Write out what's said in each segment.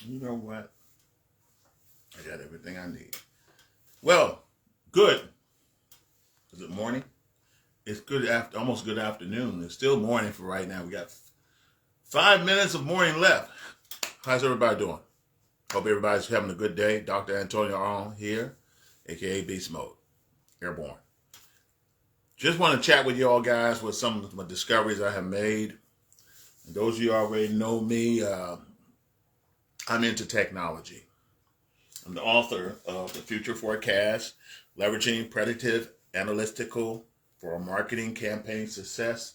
You know what? I got everything I need. Well, good. Is it morning? It's good after, almost good afternoon. It's still morning for right now. We got 5 minutes of morning left. How's everybody doing? Hope everybody's having a good day. Dr. Antonio Arnold here, aka Beast Mode, Airborne. Just want to chat with you all guys with some of the discoveries I have made. And those of you already know me, I'm into technology. I'm the author of The Future Forecast, Leveraging Predictive Analytical for Marketing Campaign Success,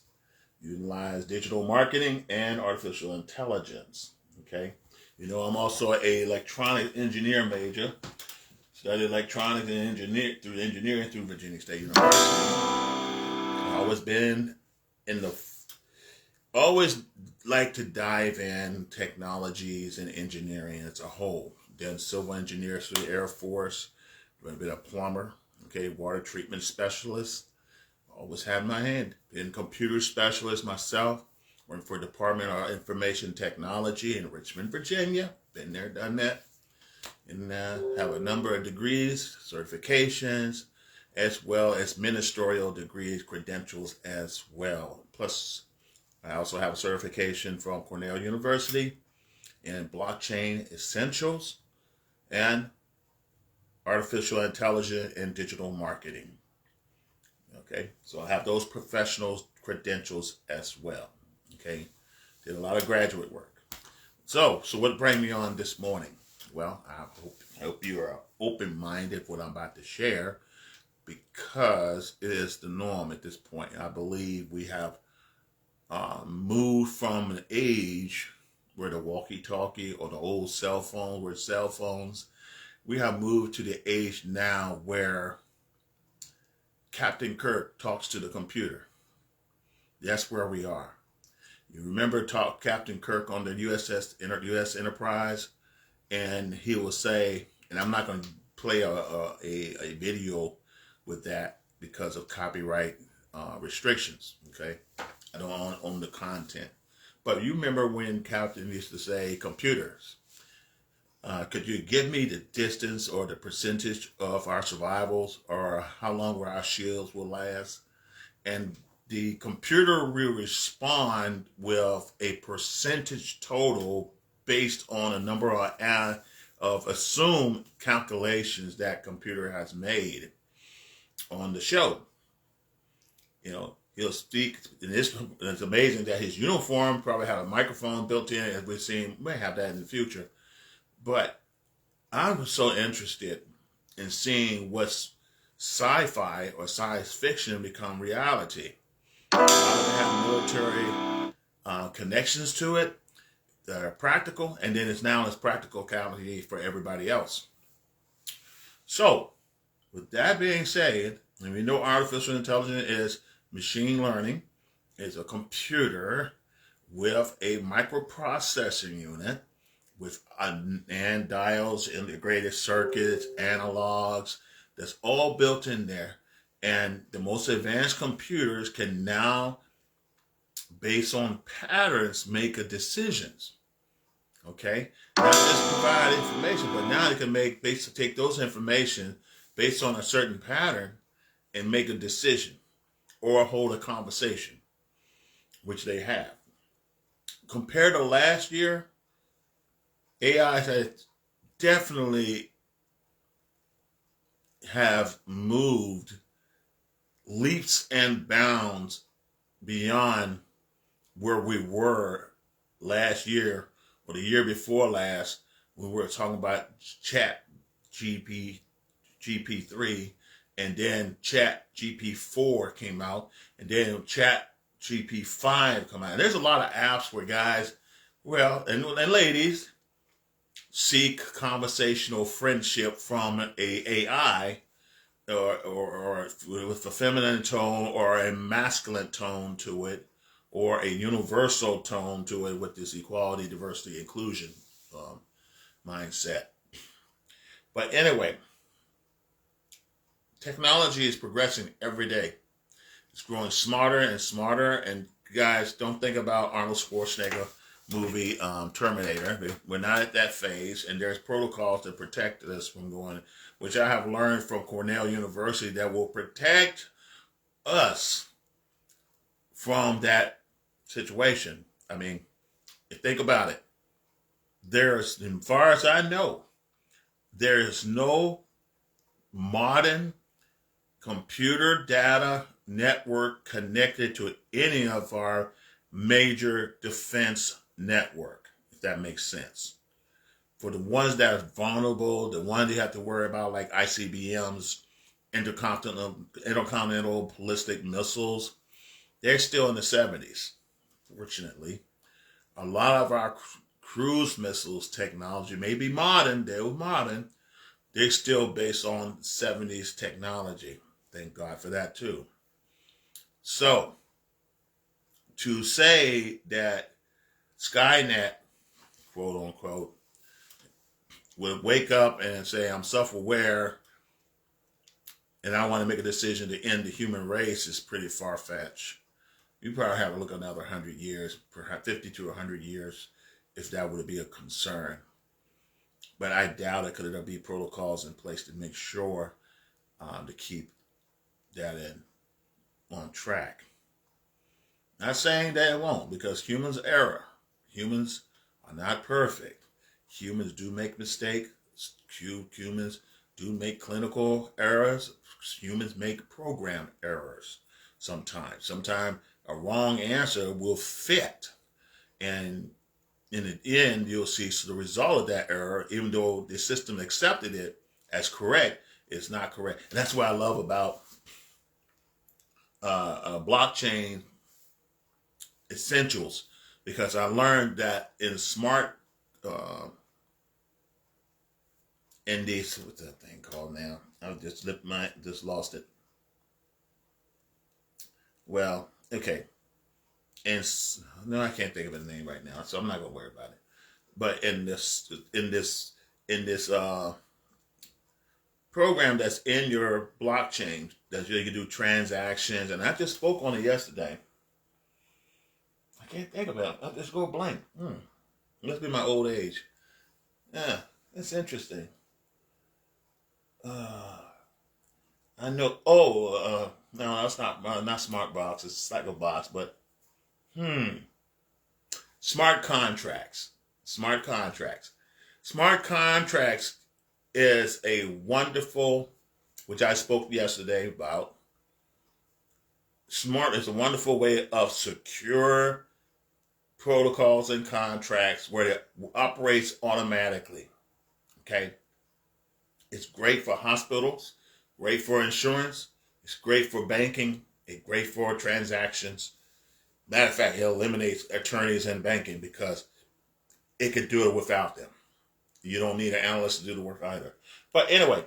Utilize Digital Marketing and Artificial Intelligence. Okay, you know, I'm also an electronic engineer major. Studied electronics and engineering through Virginia State University. I've always been always like to dive in technologies and engineering as a whole. Done civil engineers for the Air Force, been a plumber, okay, water treatment specialist. Always had my hand. Been computer specialist myself. Working for Department of Information Technology in Richmond, Virginia. Been there, done that. And have a number of degrees, certifications, as well as ministerial degrees, credentials as well. Plus, I also have a certification from Cornell University in blockchain essentials and artificial intelligence and digital marketing. Okay, so I have those professional credentials as well. Okay, did a lot of graduate work. So what brought me on this morning? Well, I hope you are open-minded for what I'm about to share, because it is the norm at this point. I believe we have moved from an age where the walkie-talkie or the old cell phone were cell phones. We have moved to the age now where Captain Kirk talks to the computer. That's where we are. You remember Captain Kirk on the U.S. Enterprise, and he will say, and I'm not going to play a video with that because of copyright restrictions, okay? I don't own the content. But you remember when Captain used to say, computers, could you give me the distance or the percentage of our survivals, or how long our shields will last? And the computer will respond with a percentage total based on a number of assumed calculations that computer has made on the show. You know, he'll speak, and it's amazing that his uniform probably had a microphone built in, as we've seen, may have that in the future. But I was so interested in seeing what's sci-fi or science fiction become reality. A lot of them have military connections to it that are practical, and then it's now practicality for everybody else. So, with that being said, and we know artificial intelligence is machine learning, is a computer with a microprocessing unit with and dials, integrated circuits, analogs, that's all built in there. And the most advanced computers can now, based on patterns, make decisions. Okay? Not just provide information, but now they can take those information based on a certain pattern and make a decision or hold a conversation, which they have. Compared to last year, AI has definitely have moved leaps and bounds beyond where we were last year or the year before last, when we were talking about Chat GP3, and then Chat GP4 came out, and then Chat GP5 come out. And there's a lot of apps where guys, well, and ladies, seek conversational friendship from a AI, or with a feminine tone or a masculine tone to it, or a universal tone to it with this equality, diversity, inclusion mindset. But anyway, technology is progressing every day. It's growing smarter and smarter. And guys, don't think about Arnold Schwarzenegger movie Terminator. We're not at that phase, and there's protocols to protect us from going, which I have learned from Cornell University, that will protect us from that situation. I mean, think about it. There's, as far as I know, there is no modern computer data network connected to any of our major defense network, if that makes sense. For the ones that are vulnerable, the ones you have to worry about, like ICBMs, intercontinental ballistic missiles, they're still in the 70s, fortunately. A lot of our cruise missiles technology may be modern, they're still based on 70s technology. Thank God for that too. So, to say that Skynet, quote unquote, would wake up and say, I'm self-aware and I want to make a decision to end the human race is pretty far-fetched. You probably have to look another 100 years, perhaps 50 to 100 years, if that would be a concern. But I doubt it, because there'll be protocols in place to make sure to keep that on track. Not saying that it won't, because humans err. Humans are not perfect. Humans do make mistakes. Humans do make clinical errors. Humans make program errors sometimes. Sometimes a wrong answer will fit. And in the end, you'll see the result of that error, even though the system accepted it as correct, it's not correct. And that's what I love about blockchain essentials, because I learned that in smart, in this, what's that thing called now? I just lost it. Well, okay. And no, I can't think of a name right now, so I'm not gonna worry about it. But in this program that's in your blockchain, that you can do transactions, and I just spoke on it yesterday. I can't think about it. I'll just go blank. Must be my old age. Yeah, that's interesting. I know. Oh, no, that's not smart box. It's Cycle box, but smart contracts. Smart contracts. Smart contracts is a wonderful, which I spoke yesterday about. Smart is a wonderful way of secure protocols and contracts where it operates automatically. Okay? It's great for hospitals, great for insurance, it's great for banking, it's great for transactions. Matter of fact, it eliminates attorneys in banking because it could do it without them. You don't need an analyst to do the work either. But anyway,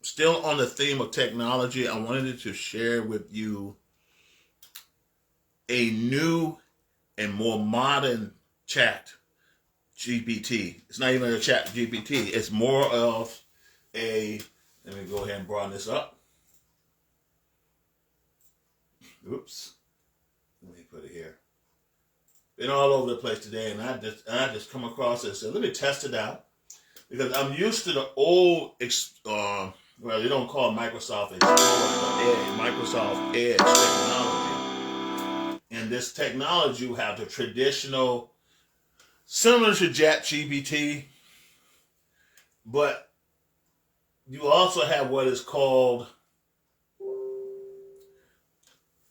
still on the theme of technology, I wanted to share with you a new and more modern chat GPT. It's not even a chat GPT. It's more of a, let me go ahead and broaden this up. Oops. Let me put it here. Been all over the place today, and I just come across it and said, let me test it out. Because I'm used to the old, well, they don't call it Microsoft Explorer, but Microsoft Edge technology. And this technology, you have the traditional, similar to ChatGPT, but you also have what is called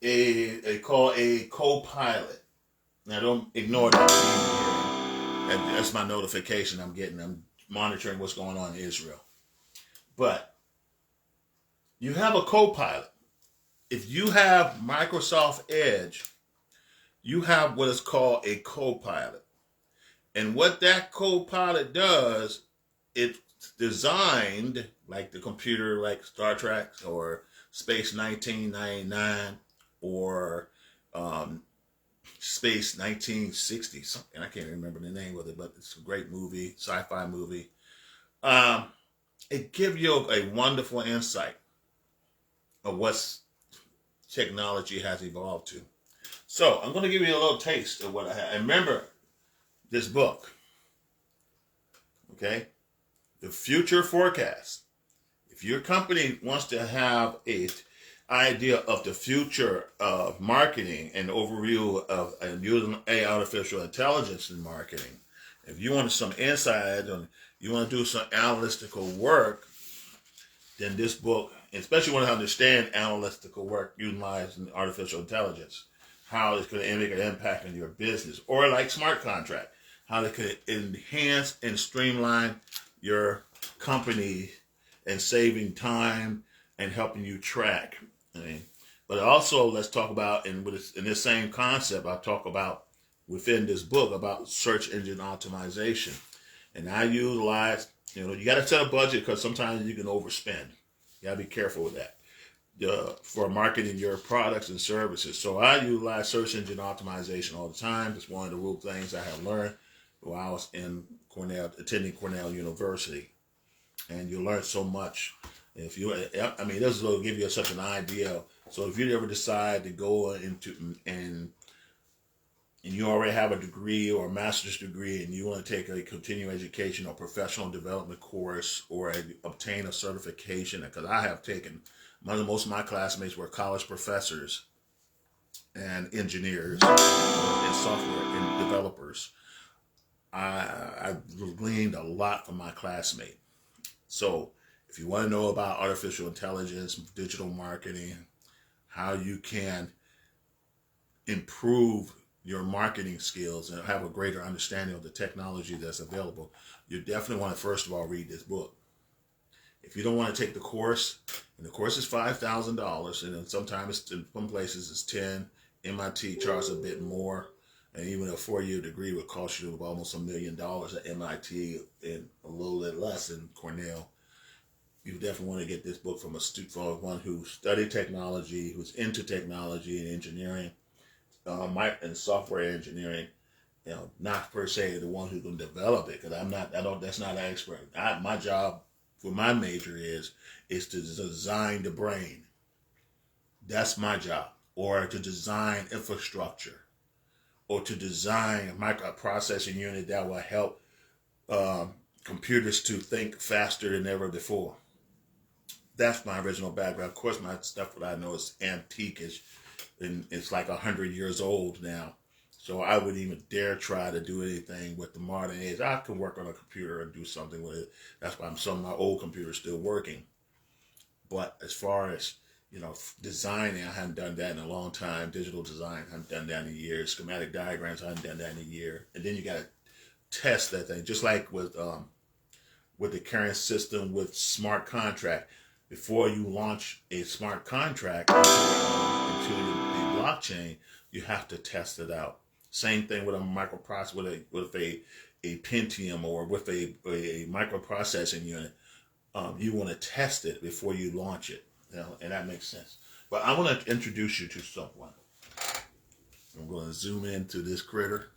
a co-pilot. Now, don't ignore that. That's my notification I'm getting. I'm monitoring what's going on in Israel. But you have a co-pilot. If you have Microsoft Edge, you have what is called a co-pilot. And what that co-pilot does, it's designed like the computer, like Star Trek or Space 1999 or Space 1960 something. I can't remember the name of it, but it's a great movie, sci-fi movie. It gives you a wonderful insight of what technology has evolved to. So I'm going to give you a little taste of what I have. And remember, this book, okay? The Future Forecast. If your company wants to have an idea of the future of marketing and overview of using artificial intelligence in marketing, if you want some insight and you want to do some analytical work, then this book, especially when you understand analytical work utilizing artificial intelligence, how it's going to make an impact on your business, or like smart contract, how it could enhance and streamline your company and saving time and helping you track. I mean, but also let's talk about, in this same concept, I talk about within this book about search engine optimization. And I utilize, you got to set a budget because sometimes you can overspend. You got to be careful with that for marketing your products and services. So I utilize search engine optimization all the time. It's one of the real things I have learned while I was attending Cornell University. And you learn so much. This will give you such an idea. So if you ever decide to go into and you already have a degree or a master's degree and you want to take a continuing education or professional development course or obtain a certification, because I have taken, most of my classmates were college professors and engineers and software and developers. I gleaned a lot from my classmate. So if you want to know about artificial intelligence, digital marketing, how you can improve your marketing skills and have a greater understanding of the technology that's available, you definitely want to first of all read this book. If you don't want to take the course, and the course is $5,000, and then sometimes in some places it's $10,000. MIT charges a bit more, and even a 4-year degree would cost you almost $1 million at MIT and a little bit less in Cornell. You definitely want to get this book from one who studied technology, who's into technology and engineering, and software engineering. Not per se the one who can develop it, because that's not an expert. My job for my major is to design the brain. That's my job. Or to design infrastructure, or to design a microprocessing unit that will help computers to think faster than ever before. That's my original background. Of course, my stuff that I know is antique-ish, and it's like 100 years old now. So I wouldn't even dare try to do anything with the modern age. I can work on a computer and do something with it. That's why some of my old computers still working. But as far as designing, I haven't done that in a long time. Digital design, I haven't done that in a year. Schematic diagrams, I haven't done that in a year. And then you got to test that thing, just like with the current system with smart contract. Before you launch a smart contract into the blockchain, you have to test it out. Same thing with a microprocessor, with a Pentium or with a microprocessing unit. You want to test it before you launch it, and that makes sense. But I want to introduce you to someone. I'm going to zoom into this critter.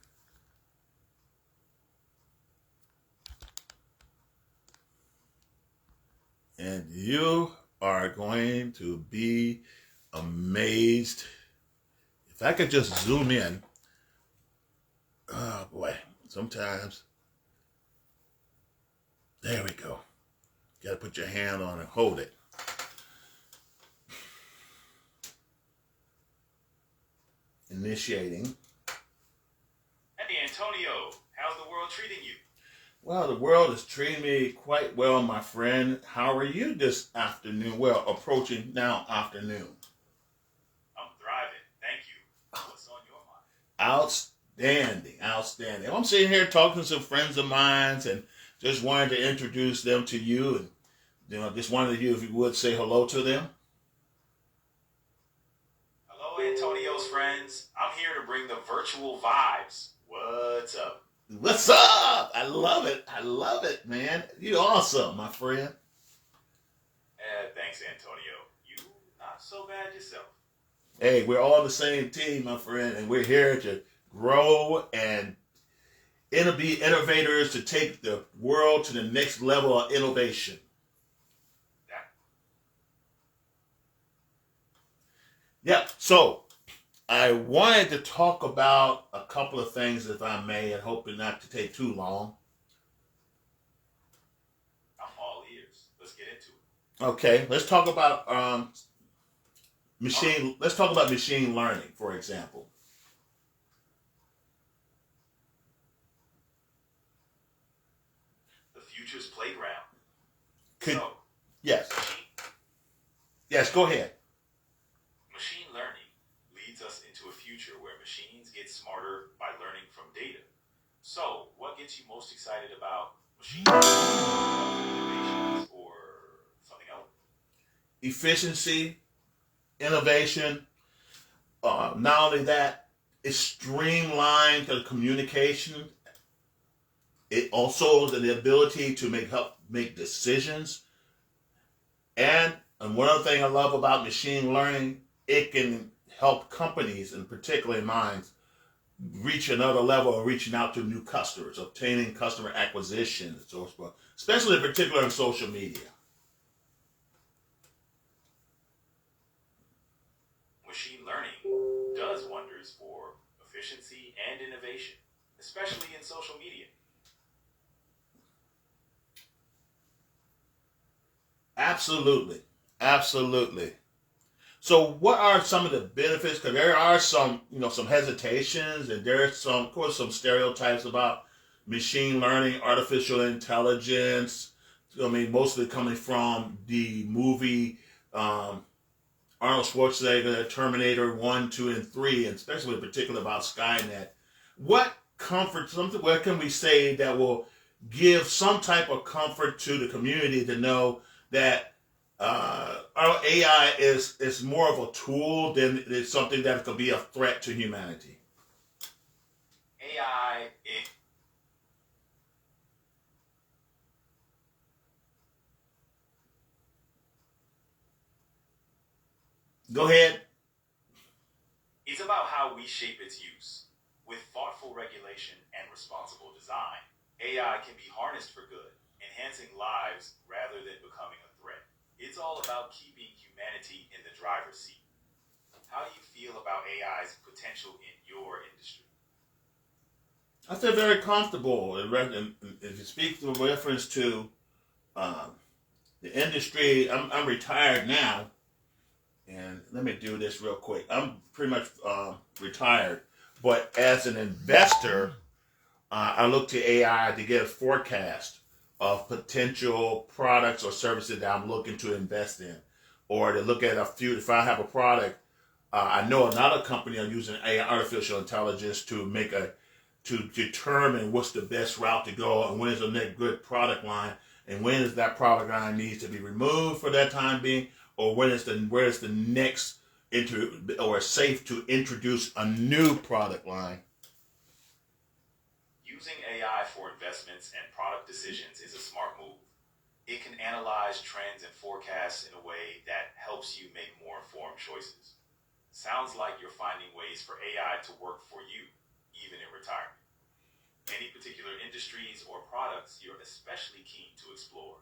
And you are going to be amazed. If I could just zoom in. Oh boy, sometimes. There we go. You got to put your hand on it, hold it. Initiating. Hey Antonio, how's the world treating you? Well, the world is treating me quite well, my friend. How are you this afternoon? Well, approaching now afternoon. I'm thriving, thank you. What's on your mind? Outstanding. I'm sitting here talking to some friends of mine and just wanted to introduce them to you, and just wanted you, if you would, say hello to them. Hello, Antonio's friends. I'm here to bring the virtual vibes. What's up? What's up? I love it, man. You awesome, my friend. Thanks, Antonio. You not so bad yourself. Hey, we're all the same team, my friend, and we're here to grow and be innovators to take the world to the next level of innovation. Yeah. So I wanted to talk about a couple of things, if I may, and hoping not to take too long. I'm all ears. Let's get into it. Okay, let's talk about All right. Let's talk about machine learning, for example. The future's playground. Could So, yes, machine, yes, go ahead. machine learning leads us into a future where machines get smarter by learning from data. So, what gets you most excited about machine learning, innovations, or something else? Efficiency, innovation. Not only that, it's streamlined the communication. It also has the ability to help make decisions. And one other thing I love about machine learning, it can help companies, and particularly mine, reach another level of reaching out to new customers, obtaining customer acquisition, and so forth, especially in particular in social media. Machine learning does wonders for efficiency and innovation, especially in social media. Absolutely. Absolutely. So, what are some of the benefits? Because there are some, some hesitations, and there's some, of course, some stereotypes about machine learning, artificial intelligence. I mean, mostly coming from the movie Arnold Schwarzenegger, Terminator 1, 2, and 3, and especially in particular about Skynet. What comfort, something, what can we say that will give some type of comfort to the community to know that our AI is more of a tool than it's something that could be a threat to humanity? AI, Go ahead. it's about how we shape its use. With thoughtful regulation and responsible design, AI can be harnessed for good, enhancing lives rather than becoming a threat. It's all about keeping humanity in the driver's seat. How do you feel about AI's potential in your industry? I feel very comfortable. If you speak with reference to um, the industry, I'm retired now, and let me do this real quick. I'm pretty much retired, but as an investor, I look to AI to get a forecast of potential products or services that I'm looking to invest in, or to look at a few. If I have a product, I know another company are using AI, artificial intelligence, to determine what's the best route to go and when is the next good product line, and when is that product line needs to be removed for that time being, or where is the next or safe to introduce a new product line. Using AI for investments and product decisions is a smart move. It can analyze trends and forecasts in a way that helps you make more informed choices. Sounds like you're finding ways for AI to work for you, even in retirement. Any particular industries or products you're especially keen to explore?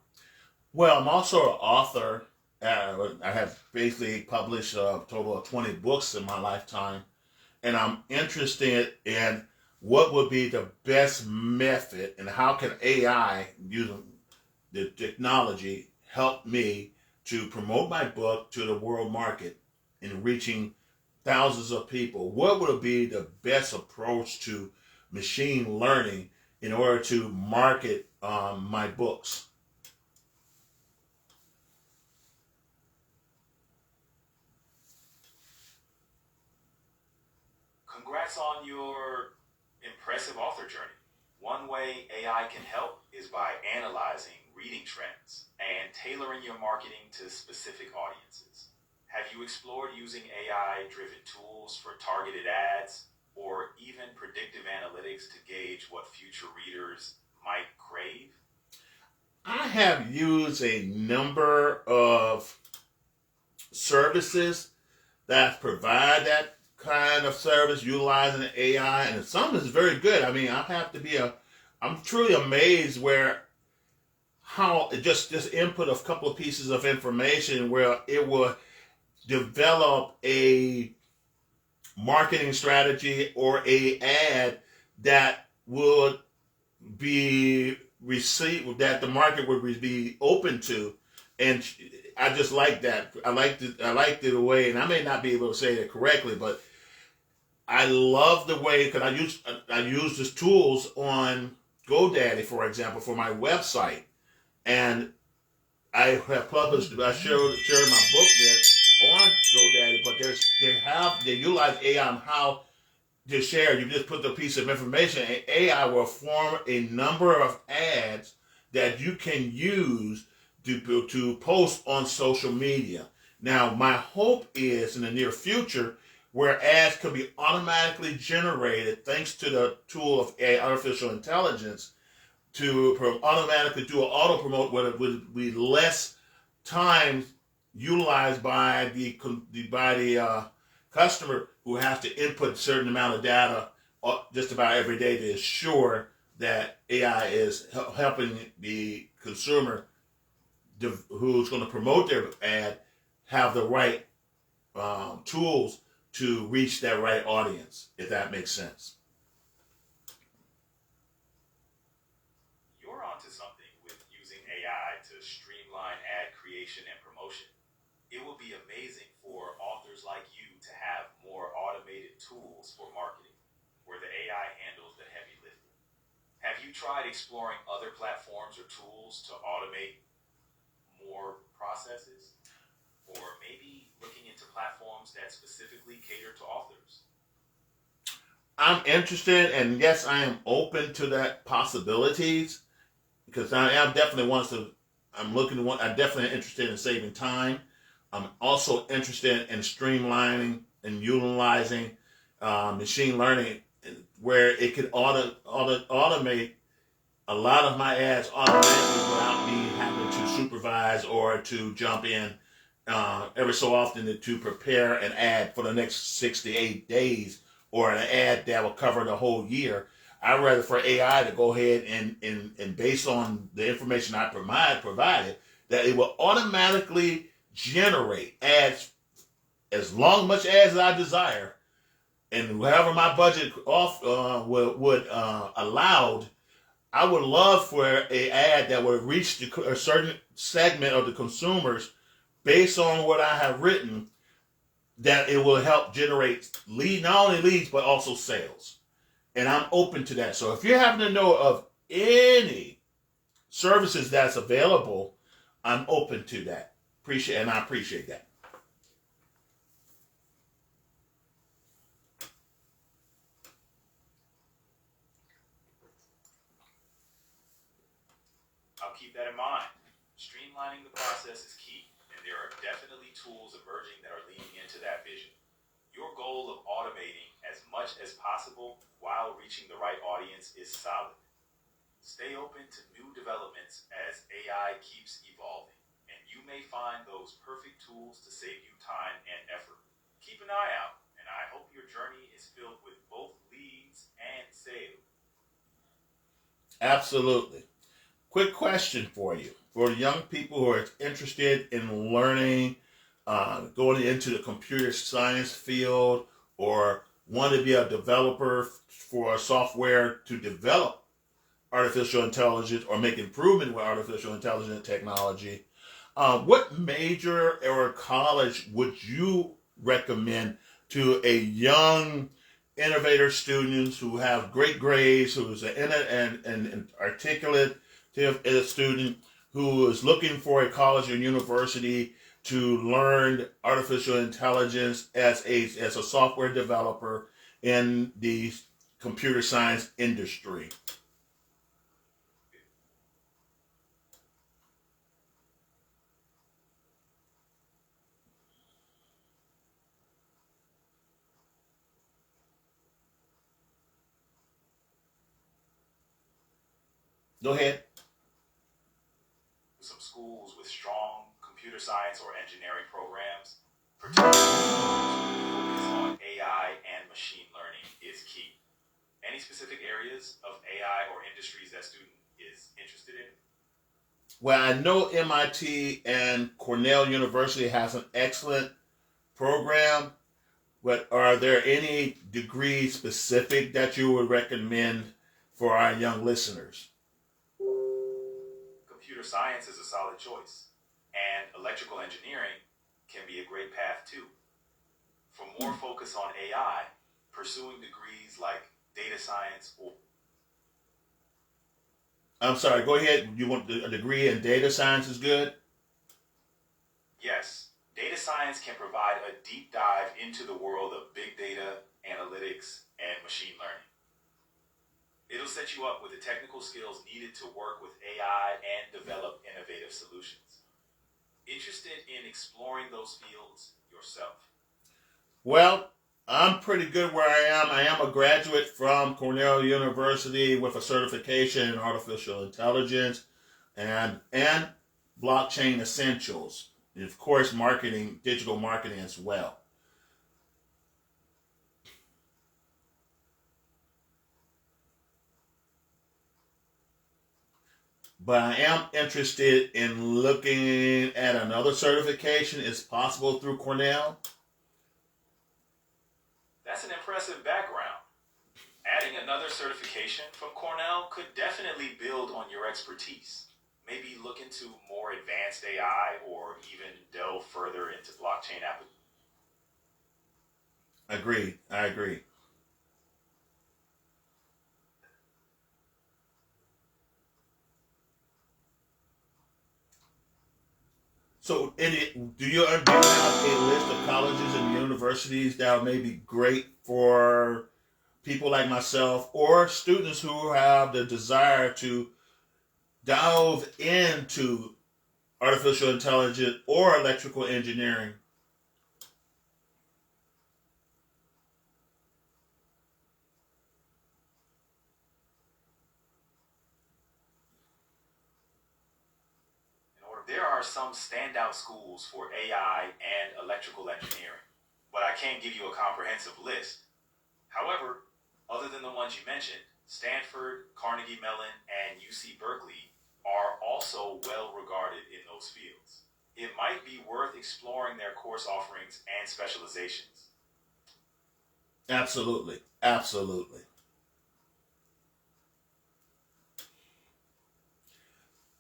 Well, I'm also an author. I have basically published a total of 20 books in my lifetime, and I'm interested in what would be the best method and how can AI, using the technology, help me to promote my book to the world market and reaching thousands of people. What would be the best approach to machine learning in order to market my books? Congrats on your impressive author journey. One way AI can help is by analyzing reading trends and tailoring your marketing to specific audiences. Have you explored using AI driven tools for targeted ads or even predictive analytics to gauge what future readers might crave? I have used a number of services that provide that kind of service utilizing AI, and some is very good. I mean, I'm truly amazed where how just input a couple of pieces of information where it will develop a marketing strategy or a ad that would be received, that the market would be open to. And I just like that. I liked it the way, and I may not be able to say it correctly, but I love the way, because I use these tools on GoDaddy, for example, for my website, and I have published. I shared my book there on GoDaddy, but they utilize AI on how to share. You just put the piece of information, and AI will form a number of ads that you can use to post on social media. Now, my hope is in the near future where ads could be automatically generated thanks to the tool of artificial intelligence to automatically do an auto promote, where it would be less time utilized by the customer, who has to input a certain amount of data just about every day to ensure that AI is helping the consumer who's going to promote their ad have the right tools to reach that right audience, if that makes sense. You're onto something with using AI to streamline ad creation and promotion. It will be amazing for authors like you to have more automated tools for marketing, where the AI handles the heavy lifting. Have you tried exploring other platforms or tools to automate more processes? Or maybe looking into platforms that specifically cater to authors? I'm interested, and yes, I am open to that possibilities, because I am definitely wants to. I'm definitely interested in saving time. I'm also interested in streamlining and utilizing machine learning, where it could automate a lot of my ads automatically without me having to supervise or to jump in every so often to prepare an ad for the next 6 to 8 days, or an ad that will cover the whole year. I'd rather for AI to go ahead and based on the information I provided, that it will automatically generate ads much as I desire, and whatever my budget would allowed. I would love for a ad that would reach a certain segment of the consumers based on what I have written, that it will help generate not only leads but also sales. And I'm open to that. So if you happen to know of any services that's available, I'm open to that. I appreciate that. I'll keep that in mind. Streamlining the process is key, and there are definitely tools emerging that are leaning into that vision. Your goal of automating as much as possible while reaching the right audience is solid. Stay open to new developments as AI keeps evolving, and you may find those perfect tools to save you time and effort. Keep an eye out, and I hope your journey is filled with both leads and sales. Absolutely. Quick question for you. For young people who are interested in learning, going into the computer science field, or want to be a developer for software to develop artificial intelligence or make improvement with artificial intelligence technology, what major or college would you recommend to a young innovator students who have great grades, who's an articulate student who is looking for a college or university to learn artificial intelligence as a software developer in the computer science industry? Go ahead. Some schools with strong computer science or engineering programs, particularly focus on AI and machine learning, is key. Any specific areas of AI or industries that student is interested in? Well, I know MIT and Cornell University has an excellent program But are there any degrees specific that you would recommend for our young listeners? Computer science is a solid choice, and electrical engineering can be a great path too. For more focus on AI, pursuing degrees like data science or I'm sorry, go ahead. You want a degree in data science is good? yes, data science can provide a deep dive into the world of big data, analytics, and machine learning. It'll set you up with the technical skills needed to work with AI and develop innovative solutions. Interested in exploring those fields yourself? Well, I'm pretty good where I am. I am a graduate from Cornell University with a certification in artificial intelligence and blockchain essentials. And of course, marketing, digital marketing as well. But I am interested in looking at another certification. It's possible through Cornell. That's an impressive background. Adding another certification from Cornell could definitely build on your expertise. Maybe look into more advanced AI or even delve further into blockchain applications. Agreed. I agree. So, do you have a list of colleges and universities that may be great for people like myself or students who have the desire to delve into artificial intelligence or electrical engineering? There are some standout schools for AI and electrical engineering, but I can't give you a comprehensive list. However, other than the ones you mentioned, Stanford, Carnegie Mellon, and UC Berkeley are also well regarded in those fields. It might be worth exploring their course offerings and specializations. Absolutely. Absolutely.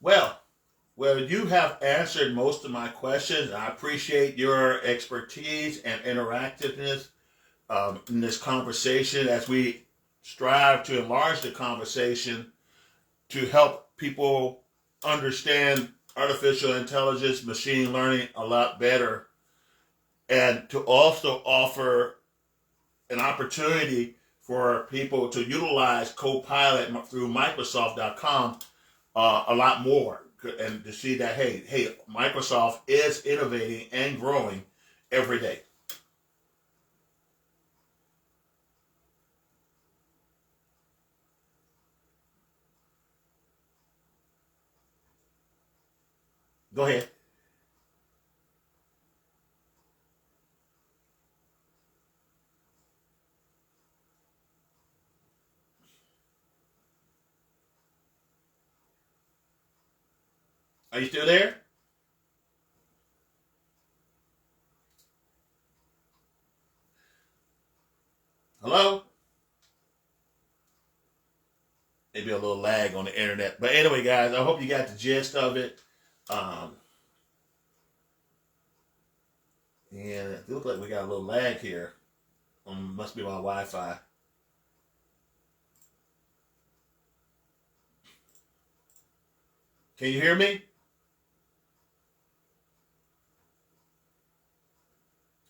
Well, you have answered most of my questions. I appreciate your expertise and interactiveness in this conversation as we strive to enlarge the conversation to help people understand artificial intelligence, machine learning a lot better, and to also offer an opportunity for people to utilize Copilot through Microsoft.com a lot more, and to see that hey, Microsoft is innovating and growing every day. Go ahead. Are you still there? Hello? Maybe a little lag on the internet. But anyway, guys, I hope you got the gist of it. Um, and it looks like we got a little lag here. Must be my Wi-Fi. Can you hear me?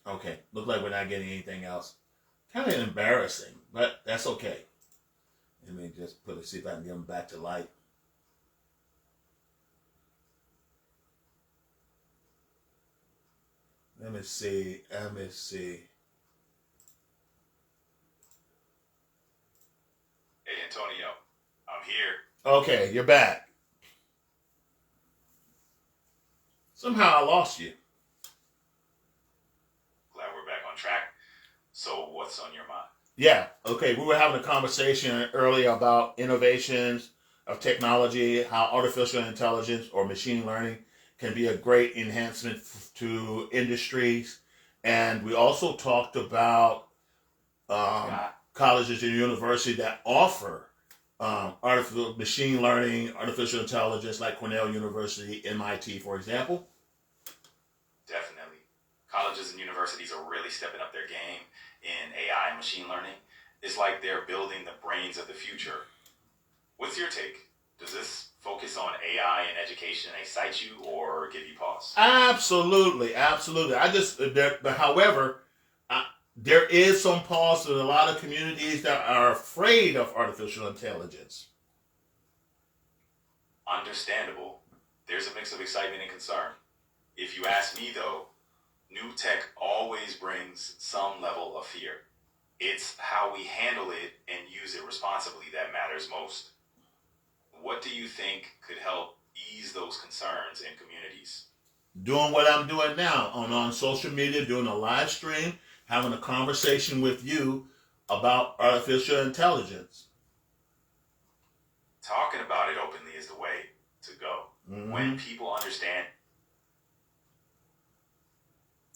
Okay. Look like we're not getting anything else. Kind of embarrassing, but that's okay. Let me just see if I can get them back to light. Let me see. Hey, Antonio, I'm here. Okay, you're back. Somehow I lost you. Glad we're back on track. So, what's on your mind? Yeah, okay. We were having a conversation earlier about innovations of technology, how artificial intelligence or machine learning can be a great enhancement to industries And we also talked about colleges and universities that offer artificial machine learning, artificial intelligence, like Cornell University, MIT, for example. Definitely. Colleges and universities are really stepping up their game in AI and machine learning. It's like they're building the brains of the future. What's your take? Does this focus on AI in education excite you or give you pause? Absolutely, absolutely. However, there is some pause in a lot of communities that are afraid of artificial intelligence. Understandable. There's a mix of excitement and concern. If you ask me, though, new tech always brings some level of fear. It's how we handle it and use it responsibly that matters most. What do you think could help ease those concerns in communities? Doing what I'm doing now on social media, doing a live stream, having a conversation with you about artificial intelligence. Talking about it openly is the way to go. Mm-hmm. When people understand.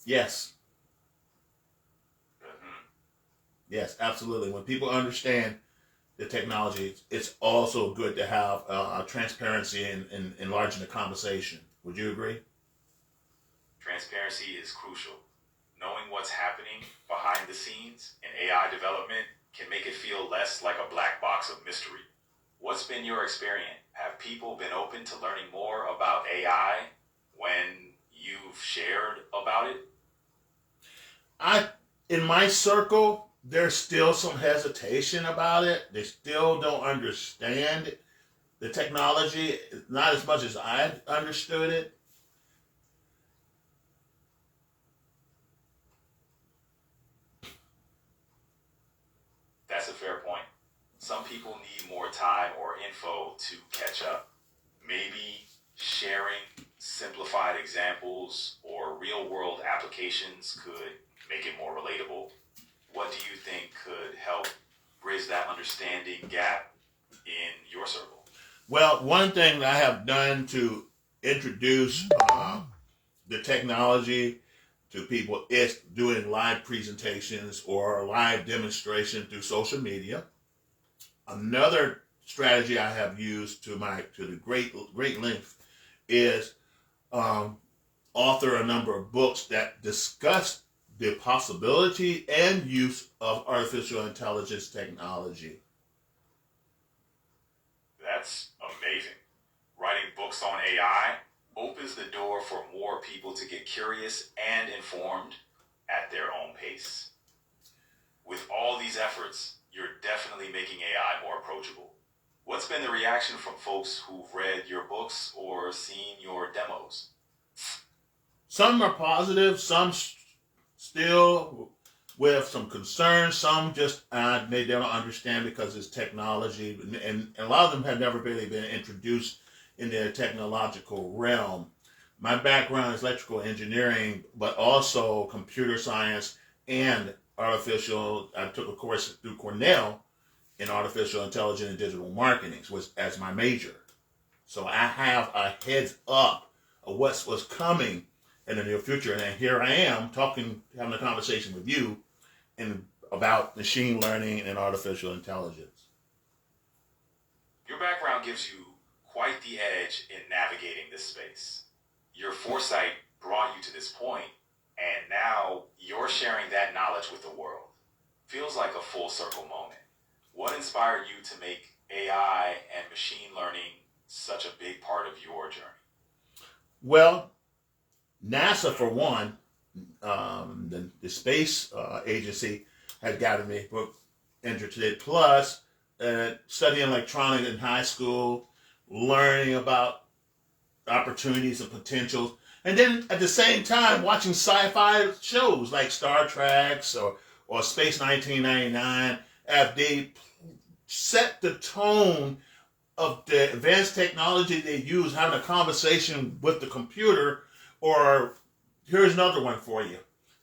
Yes. Yes, absolutely. When people understand the technology, it's also good to have transparency and enlarging the conversation. Would you agree? Transparency is crucial. Knowing what's happening behind the scenes in AI development can make it feel less like a black box of mystery. What's been your experience? Have people been open to learning more about AI when you've shared about it? In my circle, there's still some hesitation about it. They still don't understand the technology, not as much as I understood it. That's a fair point. Some people need more time or info to catch up. Maybe sharing simplified examples or real-world applications could make it more relatable. What do you think could help bridge that understanding gap in your circle? Well, one thing that I have done to introduce the technology to people is doing live presentations or live demonstration through social media. Another strategy I have used to the great length is author a number of books that discuss the possibility and use of artificial intelligence technology. That's amazing. Writing books on AI opens the door for more people to get curious and informed at their own pace. With all these efforts, you're definitely making AI more approachable. What's been the reaction from folks who've read your books or seen your demos? Some are positive, some still with some concerns, some just they don't understand because it's technology, and a lot of them have never really been introduced in their technological realm. My background is electrical engineering, but also computer science and I took a course through Cornell in artificial intelligence and digital marketing as my major. So I have a heads up of what's coming in the near future. And here I am having a conversation with you about machine learning and artificial intelligence. Your background gives you quite the edge in navigating this space. Your foresight brought you to this point, and now you're sharing that knowledge with the world. Feels like a full circle moment. What inspired you to make AI and machine learning such a big part of your journey? Well, NASA, for one, the space agency has gotten me interested. Plus, studying electronics in high school, learning about opportunities and potentials, and then at the same time watching sci-fi shows like Star Trek or Space 1999, as they set the tone of the advanced technology they use, having a conversation with the computer. Or here's another one for you.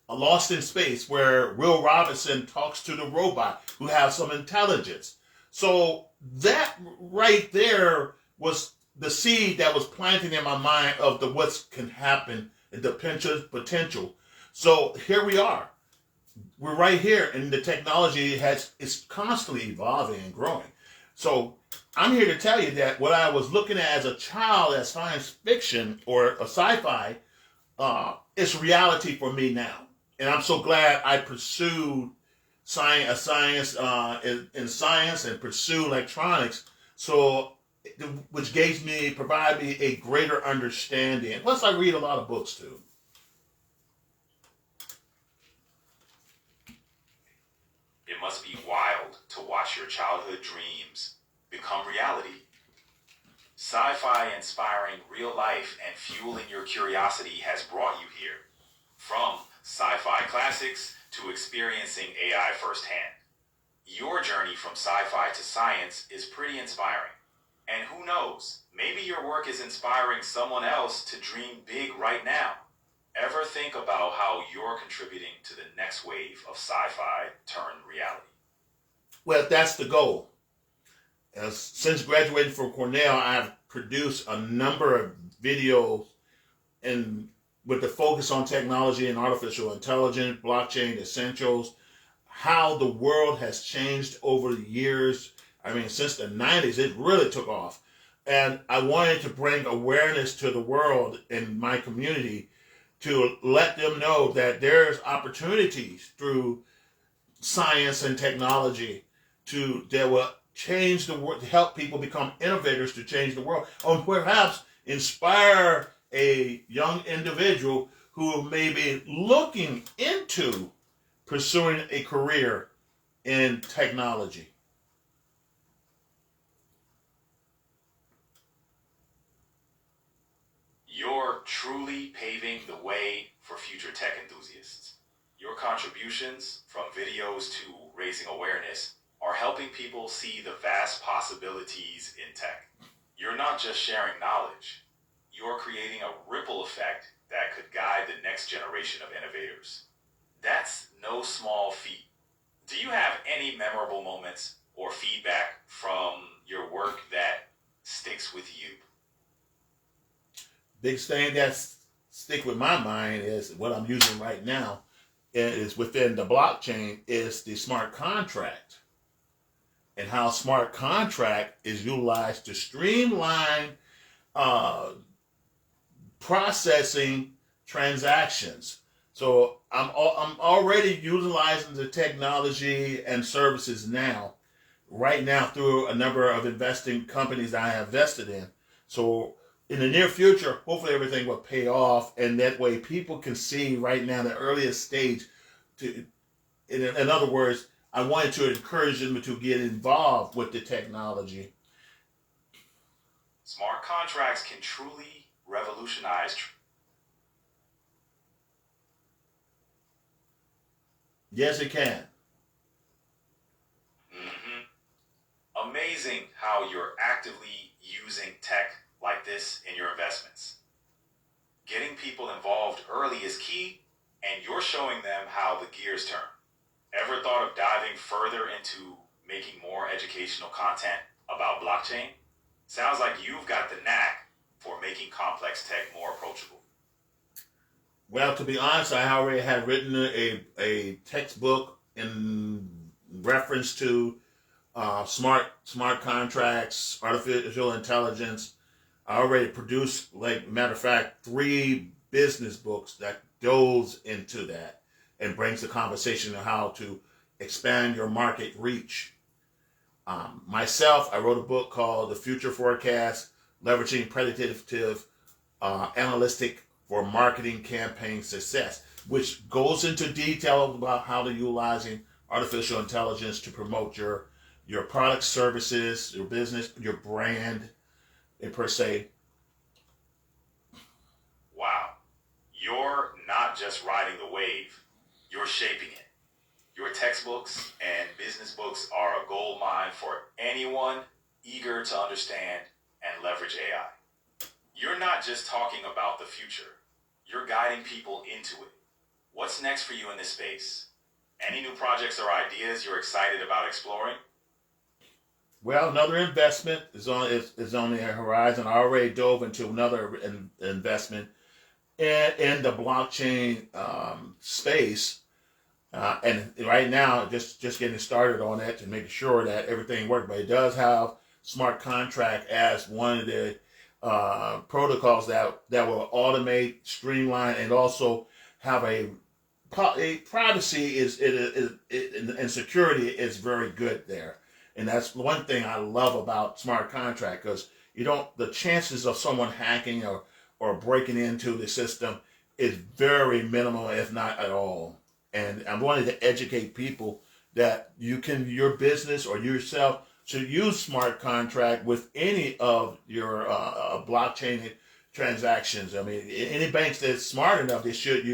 A Lost in Space, where Will Robinson talks to the robot who has some intelligence. So that right there was the seed that was planted in my mind of what can happen and the potential. So here we are. We're right here, and the technology is constantly evolving and growing. So I'm here to tell you that what I was looking at as a child as science fiction or a sci-fi, it's reality for me now. And I'm so glad I pursued science in science and pursue electronics, so which provided me a greater understanding. Plus, I read a lot of books too. It must be wild to watch your childhood dreams become reality. Sci-fi inspiring real life and fueling your curiosity has brought you here. From sci-fi classics to experiencing AI firsthand. Your journey from sci-fi to science is pretty inspiring. And who knows, maybe your work is inspiring someone else to dream big right now. Ever think about how you're contributing to the next wave of sci-fi turned reality? Well, that's the goal. Since graduating from Cornell, I've produced a number of videos and with the focus on technology and artificial intelligence, blockchain essentials, how the world has changed over the years. I mean, since the 90s, it really took off. And I wanted to bring awareness to the world in my community to let them know that there's opportunities through science and technology that will change the world, to help people become innovators to change the world, or perhaps inspire a young individual who may be looking into pursuing a career in technology. You're truly paving the way for future tech enthusiasts. Your contributions, from videos to raising awareness, are helping people see the vast possibilities in tech. You're not just sharing knowledge, you're creating a ripple effect that could guide the next generation of innovators. That's no small feat. Do you have any memorable moments or feedback from your work that sticks with you? Biggest thing that stick with my mind is what I'm using right now is within the blockchain is the smart contract, and how smart contract is utilized to streamline processing transactions. So I'm already utilizing the technology and services right now through a number of investing companies that I have invested in. So in the near future, hopefully everything will pay off, and that way people can see right now the earliest stage. In other words, I wanted to encourage them to get involved with the technology. Smart contracts can truly revolutionize. Yes, it can. Amazing how you're actively using tech like this in your investments. Getting people involved early is key, and you're showing them how the gears turn. Ever thought of diving further into making more educational content about blockchain? Sounds like you've got the knack for making complex tech more approachable. Well, to be honest, I already had written a textbook in reference to smart contracts, artificial intelligence. I already produced, matter of fact, 3 business books that goes into that and brings the conversation of how to expand your market reach. Myself, I wrote a book called The Future Forecast, Leveraging Predictive Analytic for Marketing Campaign Success, which goes into detail about how to utilizing artificial intelligence to promote your products, services, your business, your brand, per se. Wow. You're not just riding the wave, you're shaping it. Your textbooks and business books are a gold mine for anyone eager to understand and leverage AI. You're not just talking about the future, you're guiding people into it. What's next for you in this space? Any new projects or ideas you're excited about exploring? Well, another investment is on the horizon. I already dove into another investment in the blockchain space. And right now, just getting started on it and making sure that everything works. But it does have smart contract as one of the protocols that will automate, streamline, and also have a privacy and security is very good there. And that's one thing I love about smart contract, because the chances of someone hacking or breaking into the system is very minimal, if not at all. And I'm wanting to educate people that your business or yourself should use smart contract with any of your blockchain transactions. I mean, any banks that's smart enough, they should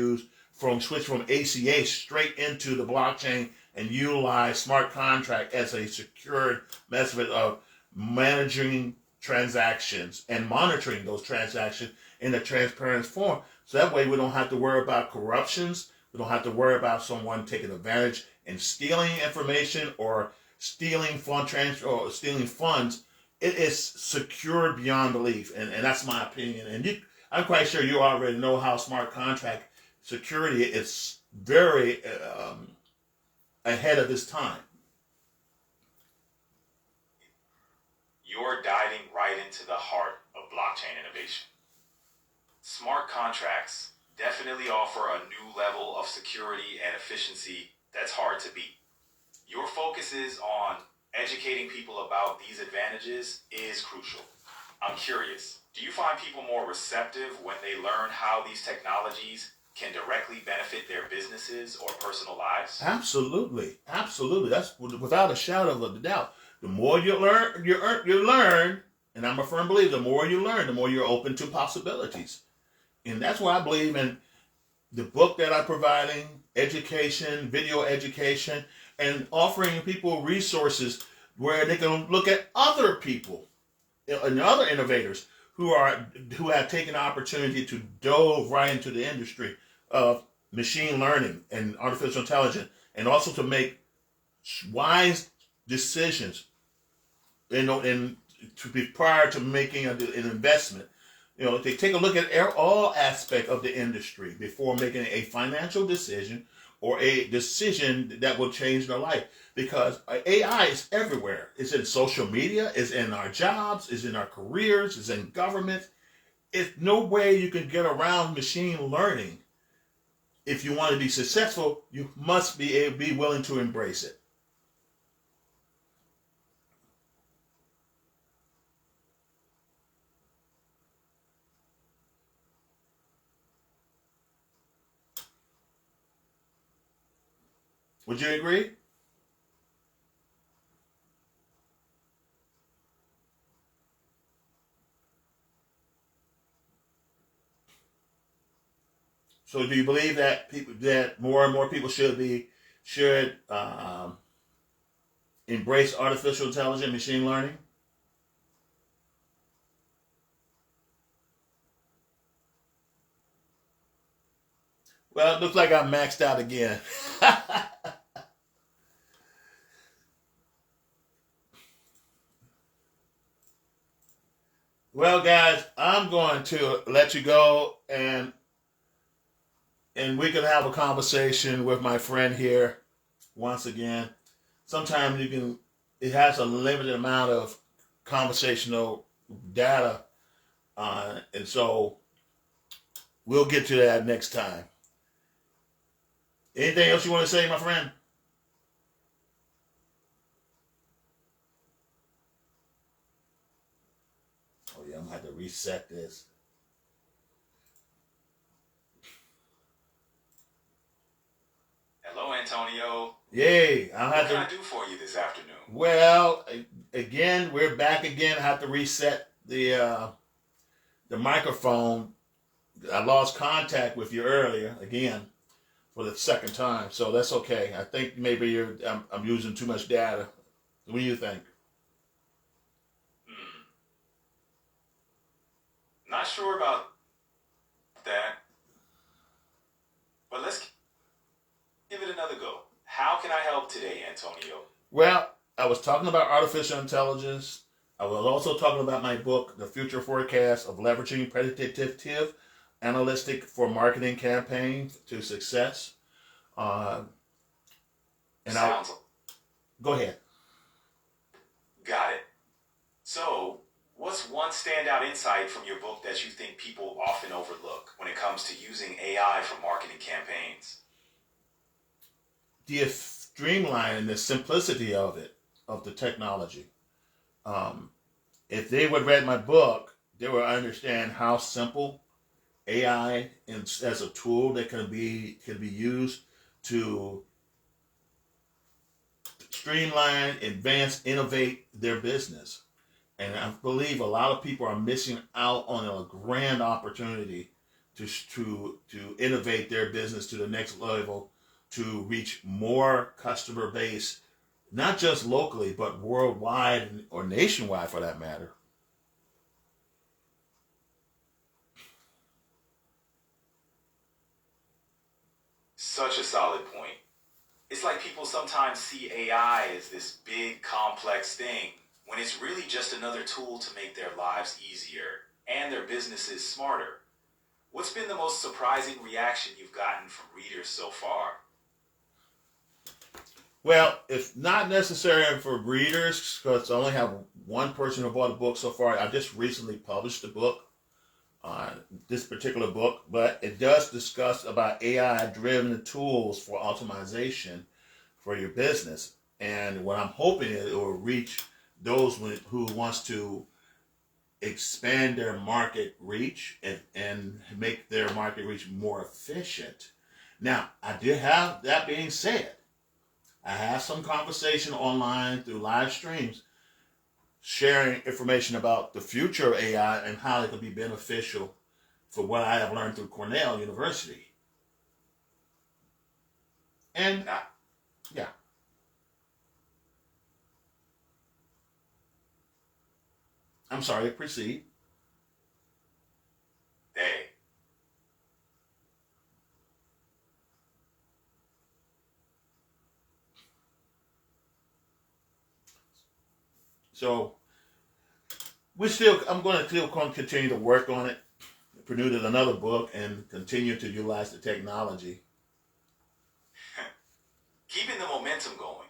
switch from ACH straight into the blockchain and utilize smart contract as a secured method of managing transactions and monitoring those transactions in a transparent form. So that way we don't have to worry about corruptions. We don't have to worry about someone taking advantage and stealing information or stealing fund transfer or stealing funds. It is secure beyond belief, and that's my opinion. And I'm quite sure you already know how smart contract security is very ahead of its time. You're diving right into the heart of blockchain innovation. Smart contracts definitely offer a new level of security and efficiency that's hard to beat. Your focus is on educating people about these advantages is crucial. I'm curious, do you find people more receptive when they learn how these technologies can directly benefit their businesses or personal lives? Absolutely. That's without a shadow of a doubt. The more you learn, and I'm a firm believer, the more you learn, the more you're open to possibilities. And that's why I believe in the book that I'm providing, education, video education, and offering people resources where they can look at other people and other innovators who have taken the opportunity to dove right into the industry of machine learning and artificial intelligence, and also to make wise decisions, and to be prior to making an investment. They take a look at all aspects of the industry before making a financial decision or a decision that will change their life. Because AI is everywhere. It's in social media, it's in our jobs, it's in our careers, it's in government. It's no way you can get around machine learning. If you want to be successful, you must be willing to embrace it. Would you agree? So, do you believe that more and more people should embrace artificial intelligence, machine learning? Well, it looks like I'm maxed out again. Well, guys, I'm going to let you go, and we can have a conversation with my friend here once again. Sometimes it has a limited amount of conversational data, and so we'll get to that next time. Anything else you want to say, my friend? Oh yeah, I'm gonna have to reset this. Hello, Antonio. Yay! What can I do for you this afternoon? Well, again, we're back again. I have to reset the microphone. I lost contact with you earlier again for the second time, so that's okay. I think maybe I'm using too much data. What do you think? Not sure about that, but let's give it another go. How can I help today, Antonio? Well, I was talking about artificial intelligence. I was also talking about my book, The Future Forecast of Leveraging Predictive analytic for marketing campaign to success. And Sounds go ahead. got it. So, what's one standout insight from your book that you think people often overlook when it comes to using AI for marketing campaigns? The streamline and the simplicity of it, of the technology. If they would read my book, they would understand how simple AI as a tool that can be used to streamline, advance, innovate their business. And I believe a lot of people are missing out on a grand opportunity to innovate their business to the next level, to reach more customer base, not just locally, but worldwide or nationwide for that matter. Such a solid point. It's like people sometimes see AI as this big, complex thing when it's really just another tool to make their lives easier and their businesses smarter. What's been the most surprising reaction you've gotten from readers so far? Well, it's not necessary for readers because I only have one person who bought a book so far. I just recently published a book, this particular book, but it does discuss about AI-driven tools for optimization for your business. And what I'm hoping is it will reach those who wants to expand their market reach and make their market reach more efficient. Now, I did have that being said, I have some conversation online through live streams sharing information about the future of AI and how it could be beneficial for what I have learned through Cornell University. And yeah. I'm sorry, proceed. Hey, So I'm going to still continue to work on it, produce another book, and continue to utilize the technology. keeping the momentum going.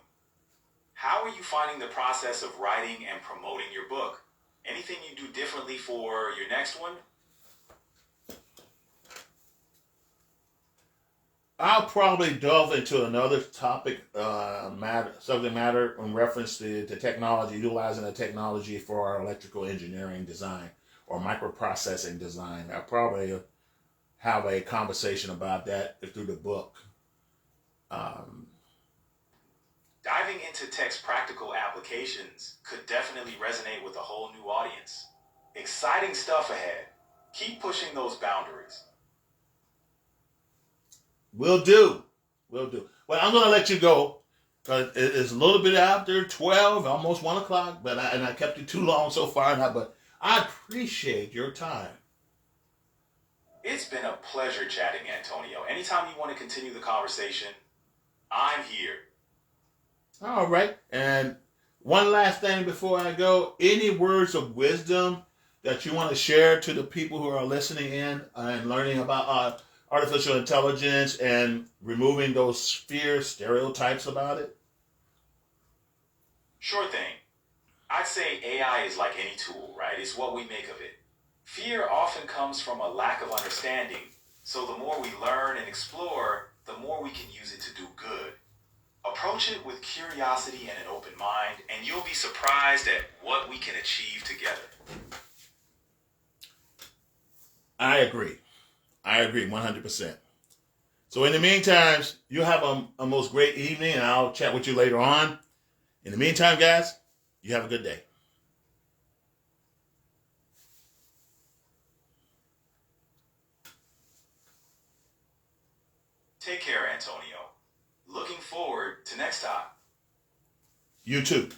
How are you finding the process of writing and promoting your book? Anything you do differently for your next one? I'll probably delve into another topic, subject matter in reference to the technology, utilizing the technology for our electrical engineering design or microprocessing design. I'll probably have a conversation about that through the book. Diving into tech's practical applications could definitely resonate with a whole new audience. Exciting stuff ahead. Keep pushing those boundaries. Will do. Will do. Well, I'm going to let you go because it's a little bit after 12, almost 1 o'clock, but I kept you too long so far. But I appreciate your time. It's been a pleasure chatting, Antonio. Anytime you want to continue the conversation, I'm here. All right. And one last thing before I go, any words of wisdom that you want to share to the people who are listening in and learning about artificial intelligence and removing those fear stereotypes about it? Sure thing. I'd say AI is like any tool, right? It's what we make of it. Fear often comes from a lack of understanding. So the more we learn and explore, the more we can use it to do good. Approach it with curiosity and an open mind, and you'll be surprised at what we can achieve together. I agree. 100%. So in the meantime, you have a most great evening, and I'll chat with you later on. In the meantime, guys, you have a good day. Take care, Antonio. Looking forward to next time. You too.